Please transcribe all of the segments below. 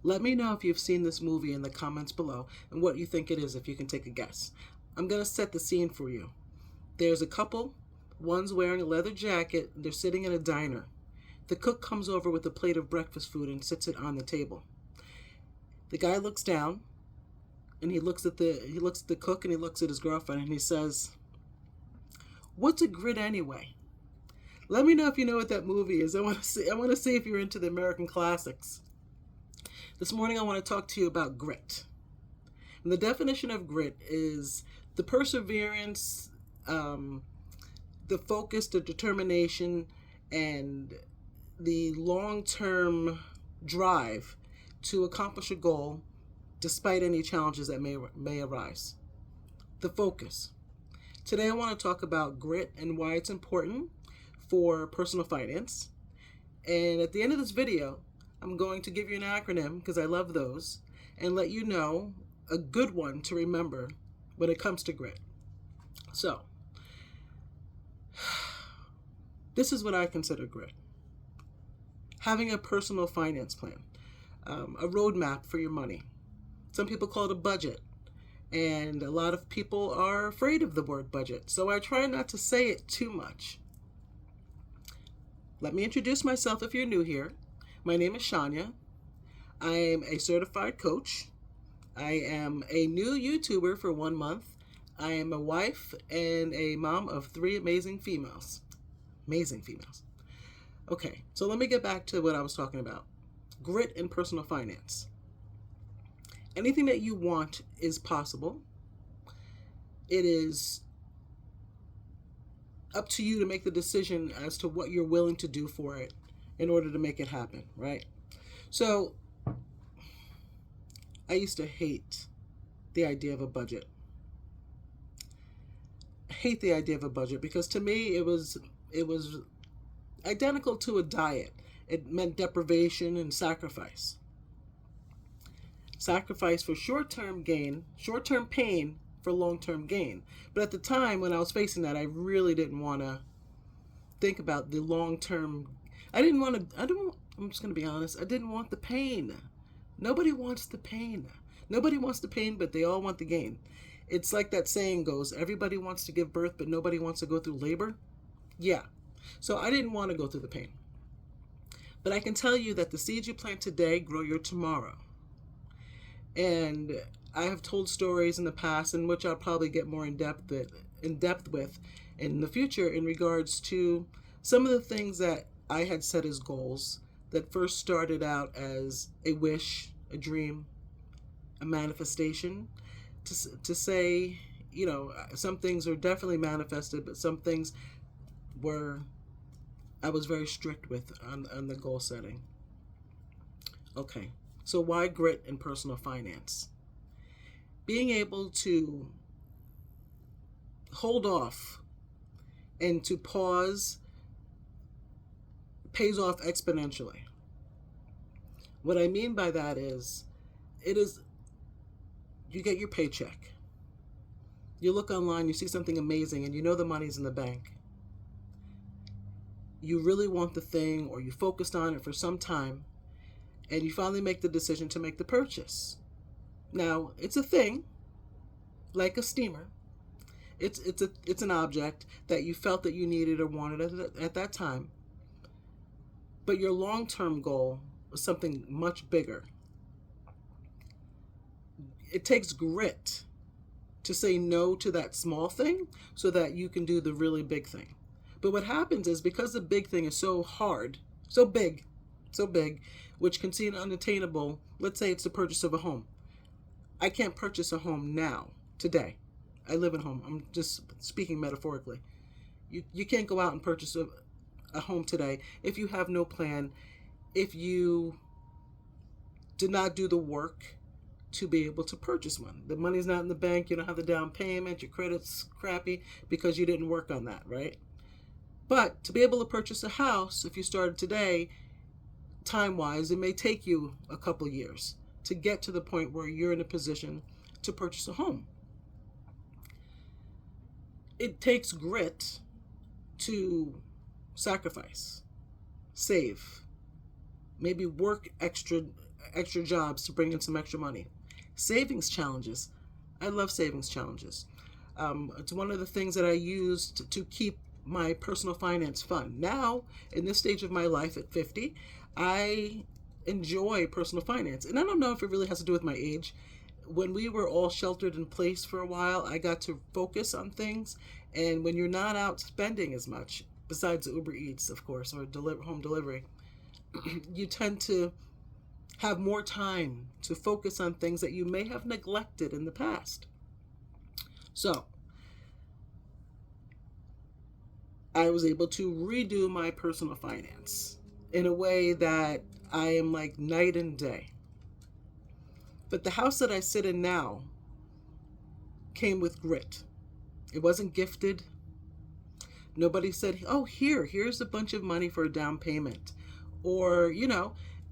Let me know if you've seen this movie in the comments below and what you think it is if you can take a guess. I'm going to set the scene for you. There's a couple. One's wearing a leather jacket. They're sitting in a diner. The cook comes over with a plate of breakfast food and sits it on the table. The guy looks down and he looks at the cook and he looks at his girlfriend and he says, "What's a grit anyway?" Let me know if you know what that movie is. I want to see if you're into the American classics. This morning I want to talk to you about grit. And the definition of grit is the perseverance, the focus, the determination, and the long-term drive to accomplish a goal despite any challenges that may arise. The focus. Today I want to talk about grit and why it's important for personal finance. And at the end of this video, I'm going to give you an acronym because I love those and let you know a good one to remember when it comes to grit. So, this is what I consider grit. Having a personal finance plan, a roadmap for your money. Some people call it a budget, and a lot of people are afraid of the word budget, so I try not to say it too much. Let me introduce myself if you're new here. My name is Shonya. I am a certified coach. I am a new YouTuber for 1 month. I am a wife and a mom of 3 amazing females. Amazing females. Okay, so let me get back to what I was talking about. Grit and personal finance. Anything that you want is possible. It is up to you to make the decision as to what you're willing to do for it in order to make it happen, right? So, I used to hate the idea of a budget. I hate the idea of a budget because to me it was identical to a diet. It meant deprivation and sacrifice. Sacrifice for short-term gain, short-term pain for long-term gain. But at the time when I was facing that, I really didn't want to think about the long-term. I'm just going to be honest, I didn't want the pain. Nobody wants the pain. Nobody wants the pain, but they all want the gain. It's like that saying goes, everybody wants to give birth, but nobody wants to go through labor. Yeah. So I didn't want to go through the pain. But I can tell you that the seeds you plant today grow your tomorrow. And I have told stories in the past in which I'll probably get more in depth with in the future in regards to some of the things that I had set as goals that first started out as a wish, a dream, a manifestation. To say, you know, some things are definitely manifested, but some things I was very strict with on the goal setting. Okay, so why grit in personal finance? Being able to hold off and to pause pays off exponentially. What I mean by that is, you get your paycheck. You look online, you see something amazing, and you know the money's in the bank. You really want the thing, or you focused on it for some time, and you finally make the decision to make the purchase. Now, it's a thing, like a steamer. It's an object that you felt that you needed or wanted at that time. But your long-term goal was something much bigger. It takes grit to say no to that small thing so that you can do the really big thing. But what happens is, because the big thing is so hard, so big, which can seem unattainable, let's say it's the purchase of a home. I can't purchase a home now, today. I live at home. I'm just speaking metaphorically. You can't go out and purchase a home today if you have no plan, if you did not do the work to be able to purchase one. The money's not in the bank, you don't have the down payment, your credit's crappy because you didn't work on that, right? But to be able to purchase a house, if you started today, time-wise, it may take you a couple years to get to the point where you're in a position to purchase a home. It takes grit to sacrifice, save, maybe work extra jobs to bring in some extra money. Savings challenges. I love savings challenges. It's one of the things that I use to keep my personal finance fun. Now, in this stage of my life at 50, I enjoy personal finance. And I don't know if it really has to do with my age. When we were all sheltered in place for a while, I got to focus on things. And when you're not out spending as much, besides Uber Eats, of course, or home delivery, you tend to have more time to focus on things that you may have neglected in the past. So, I was able to redo my personal finance in a way that I am like night and day. But the house that I sit in now came with grit. It wasn't gifted. Nobody said, oh, here's a bunch of money for a down payment. Or,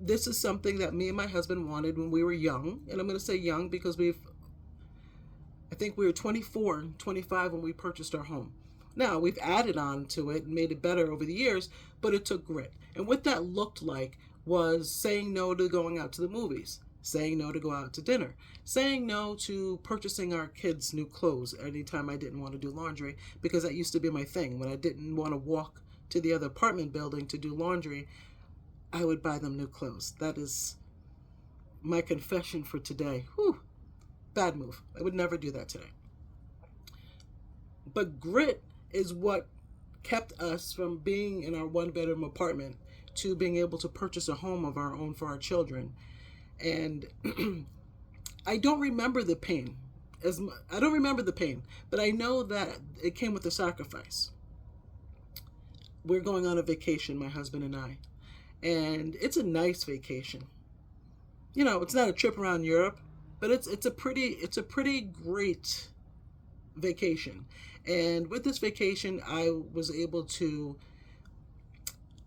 this is something that me and my husband wanted when we were young. And I'm going to say young because I think we were 24, 25 when we purchased our home. Now, we've added on to it and made it better over the years, but it took grit. And what that looked like was saying no to going out to the movies, saying no to go out to dinner, saying no to purchasing our kids new clothes anytime I didn't want to do laundry, because that used to be my thing. When I didn't want to walk to the other apartment building to do laundry, I would buy them new clothes. That is my confession for today. Whew, bad move. I would never do that today. But grit is what kept us from being in our one-bedroom apartment to being able to purchase a home of our own for our children. And I don't remember the pain. I don't remember the pain, but I know that it came with a sacrifice. We're going on a vacation, my husband and I, and it's a nice vacation. It's not a trip around Europe, but it's a pretty great vacation. And with this vacation, I was able to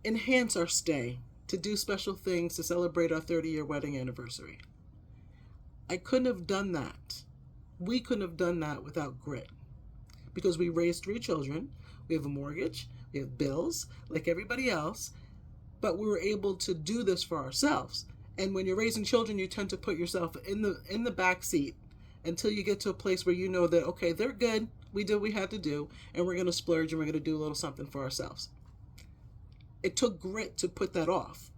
enhance our stay, to do special things to celebrate our 30-year wedding anniversary. I couldn't have done that. We couldn't have done that without grit. Because we raised 3 children, we have a mortgage, we have bills, like everybody else, but we were able to do this for ourselves. And when you're raising children, you tend to put yourself in the back seat until you get to a place where you know that, okay, they're good, we did what we had to do, and we're going to splurge and we're going to do a little something for ourselves. It took grit to put that off,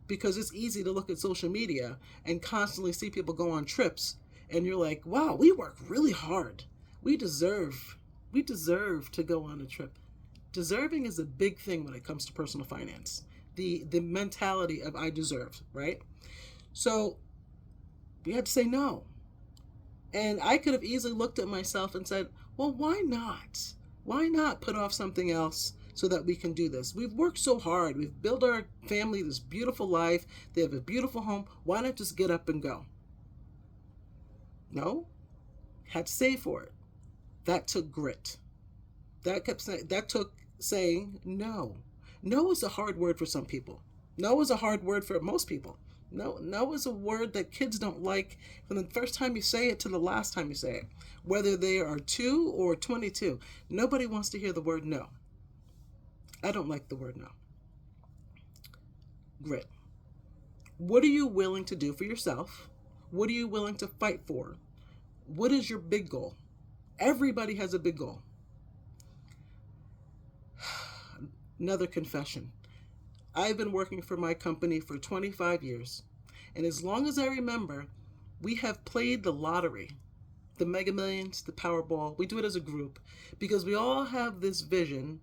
because it's easy to look at social media and constantly see people go on trips, and you're like, wow, we work really hard. We deserve to go on a trip. Deserving is a big thing when it comes to personal finance. The mentality of I deserve, right? So we had to say no. And I could have easily looked at myself and said, well, why not? Why not put off something else so that we can do this? We've worked so hard. We've built our family this beautiful life. They have a beautiful home. Why not just get up and go? No. Had to save for it. That took grit. That took saying no. No is a hard word for some people. No is a hard word for most people. No is a word that kids don't like from the first time you say it to the last time you say it. Whether they are 2 or 22. Nobody wants to hear the word no. I don't like the word no. Grit. What are you willing to do for yourself? What are you willing to fight for? What is your big goal? Everybody has a big goal. Another confession. I've been working for my company for 25 years. And as long as I remember, we have played the lottery, the Mega Millions, the Powerball. We do it as a group because we all have this vision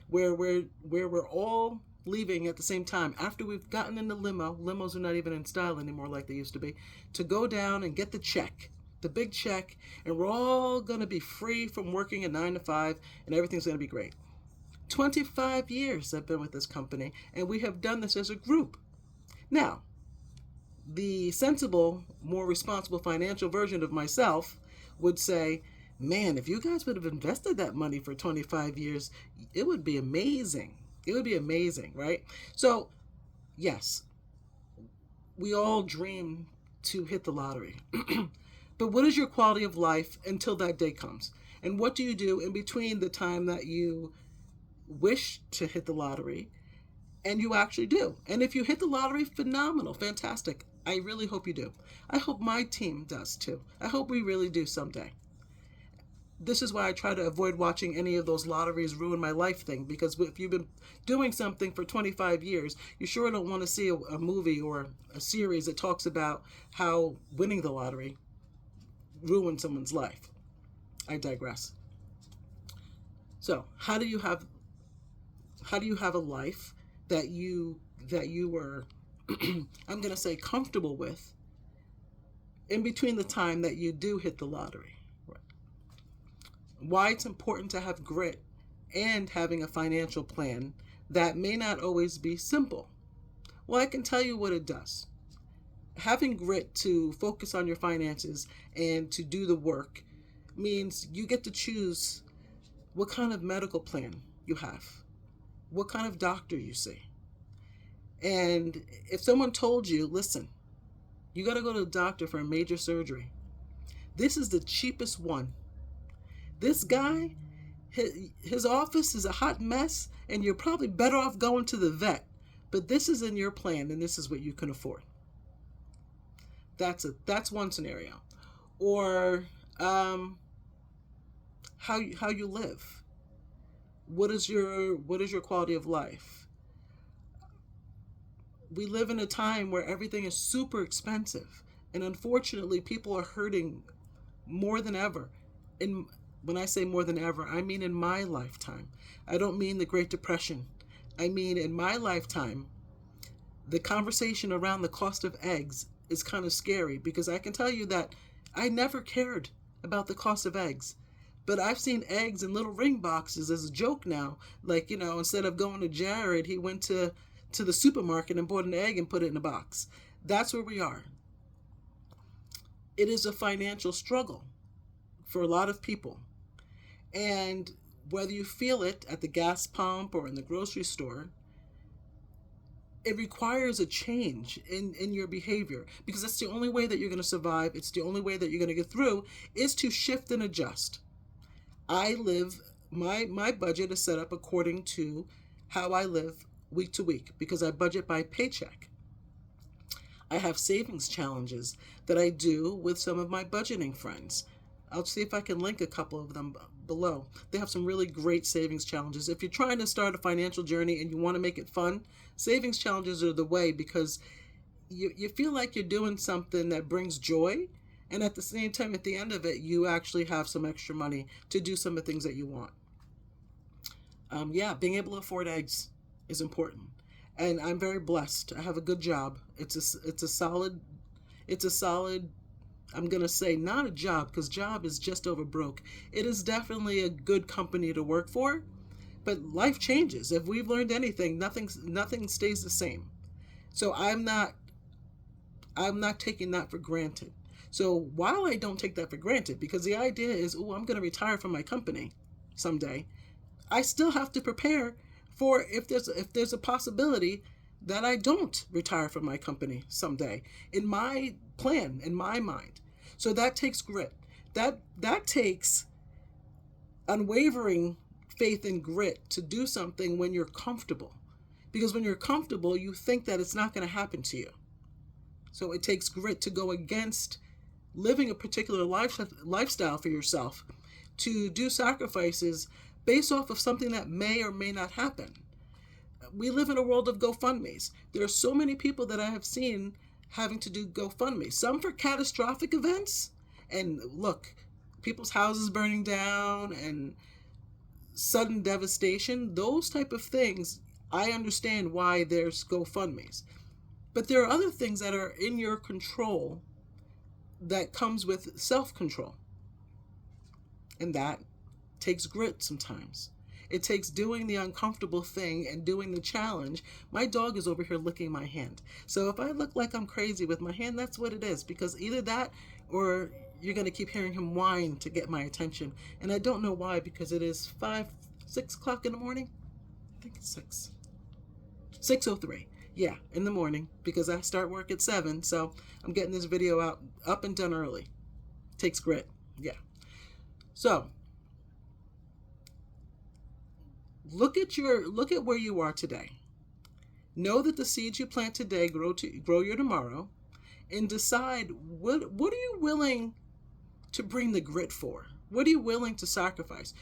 where we're all leaving at the same time after we've gotten in the limo. Limos are not even in style anymore like they used to be. To go down and get the check, the big check, and we're all going to be free from working a 9 to 5 and everything's going to be great. 25 years I've been with this company, and we have done this as a group. Now, the sensible, more responsible financial version of myself would say, man, if you guys would have invested that money for 25 years, it would be amazing. It would be amazing, right? So, yes, we all dream to hit the lottery. But what is your quality of life until that day comes? And what do you do in between the time that you wish to hit the lottery And you actually do. And if you hit the lottery, phenomenal, fantastic. I really hope you do. I hope my team does too. I hope we really do someday. This is why I try to avoid watching any of those lotteries ruin my life thing, because if you've been doing something for 25 years, you sure don't want to see a movie or a series that talks about how winning the lottery ruined someone's life. I digress. So, how do you have a life that you were I'm going to say comfortable with in between the time that you do hit the lottery? Why it's important to have grit and having a financial plan that may not always be simple. Well, I can tell you what it does. Having grit to focus on your finances and to do the work means you get to choose what kind of medical plan you have, what kind of doctor you see. And if someone told you, listen, you got to go to the doctor for a major surgery, this is the cheapest one. This guy, his office is a hot mess, and you're probably better off going to the vet. But this is in your plan, and this is what you can afford. That's one scenario. Or how you live. What is your quality of life? We live in a time where everything is super expensive, and unfortunately, people are hurting more than ever. And when I say more than ever, I mean in my lifetime. I don't mean the Great Depression. I mean in my lifetime, the conversation around the cost of eggs is kind of scary, because I can tell you that I never cared about the cost of eggs. But I've seen eggs in little ring boxes as a joke now. Like, instead of going to Jared, he went to the supermarket and bought an egg and put it in a box. That's where we are. It is a financial struggle for a lot of people. And whether you feel it at the gas pump or in the grocery store, it requires a change in your behavior, because that's the only way that you're going to survive. It's the only way that you're going to get through, is to shift and adjust. My budget is set up according to how I live week to week, because I budget by paycheck. I have savings challenges that I do with some of my budgeting friends. I'll see if I can link a couple of them below. They have some really great savings challenges. If you're trying to start a financial journey and you want to make it fun, savings challenges are the way, because you feel like you're doing something that brings joy, and at the same time, at the end of it, you actually have some extra money to do some of the things that you want. Being able to afford eggs is important. And I'm very blessed. I have a good job. It's a solid, I'm going to say not a job, because job is just over broke. It is definitely a good company to work for, but life changes. If we've learned anything, nothing stays the same. So I'm not taking that for granted. So while I don't take that for granted, because the idea is, I'm going to retire from my company someday, I still have to prepare for if there's a possibility that I don't retire from my company someday, in my plan, in my mind. So that takes grit. That takes unwavering faith and grit to do something when you're comfortable. Because when you're comfortable, you think that it's not going to happen to you. So it takes grit to go against living a particular lifestyle for yourself, to do sacrifices based off of something that may or may not happen. We live in a world of GoFundMes. There are so many people that I have seen having to do GoFundMe, some for catastrophic events, and look, people's houses burning down and sudden devastation, those type of things. I understand why there's GoFundMes. But there are other things that are in your control that comes with self-control. And that takes grit sometimes. It takes doing the uncomfortable thing and doing the challenge. My dog is over here licking my hand. So if I look like I'm crazy with my hand, that's what it is. Because either that, or you're going to keep hearing him whine to get my attention. And I don't know why, because it is 6 o'clock in the morning. I think it's 6:03. Yeah, in the morning, because I start work at 7, so I'm getting this video up and done early. Takes grit. Yeah. So look at where you are today. Know that the seeds you plant today grow your tomorrow, and decide what are you willing to bring the grit for? What are you willing to sacrifice?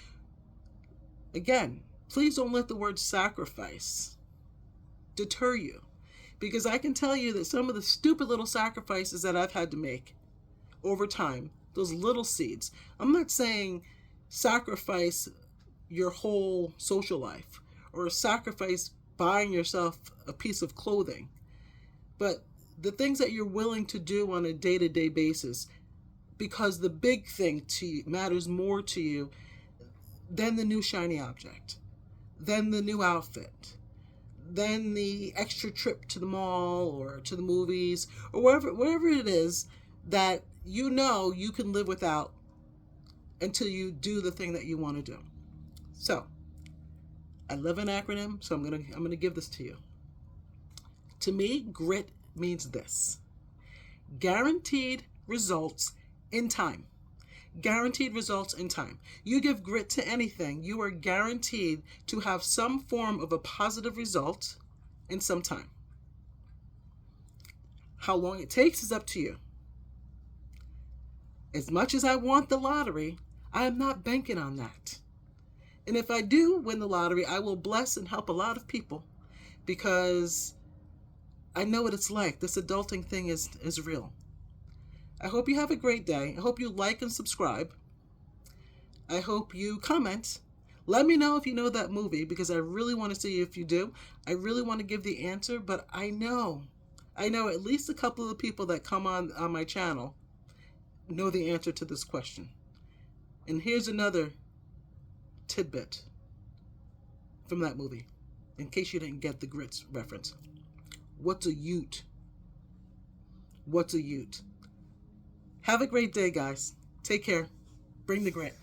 Again, please don't let the word sacrifice deter you, because I can tell you that some of the stupid little sacrifices that I've had to make over time, those little seeds, I'm not saying sacrifice your whole social life or sacrifice buying yourself a piece of clothing, but the things that you're willing to do on a day-to-day basis, because the big thing to you matters more to you than the new shiny object, than the new outfit, than the extra trip to the mall or to the movies or wherever it is that you know you can live without until you do the thing that you want to do. So, I love an acronym, so I'm gonna give this to you. To me, grit means this: guaranteed results in time. Guaranteed results in time. You give grit to anything, you are guaranteed to have some form of a positive result in some time. How long it takes is up to you. As much as I want the lottery, I am not banking on that. And if I do win the lottery, I will bless and help a lot of people, because I know what it's like. This adulting thing is real. I hope you have a great day. I hope you like and subscribe. I hope you comment. Let me know if you know that movie, because I really want to see if you do. I really want to give the answer, but I know at least a couple of the people that come on my channel know the answer to this question. And here's another tidbit from that movie, in case you didn't get the grits reference. What's a ute? What's a ute? Have a great day, guys. Take care. Bring the grit.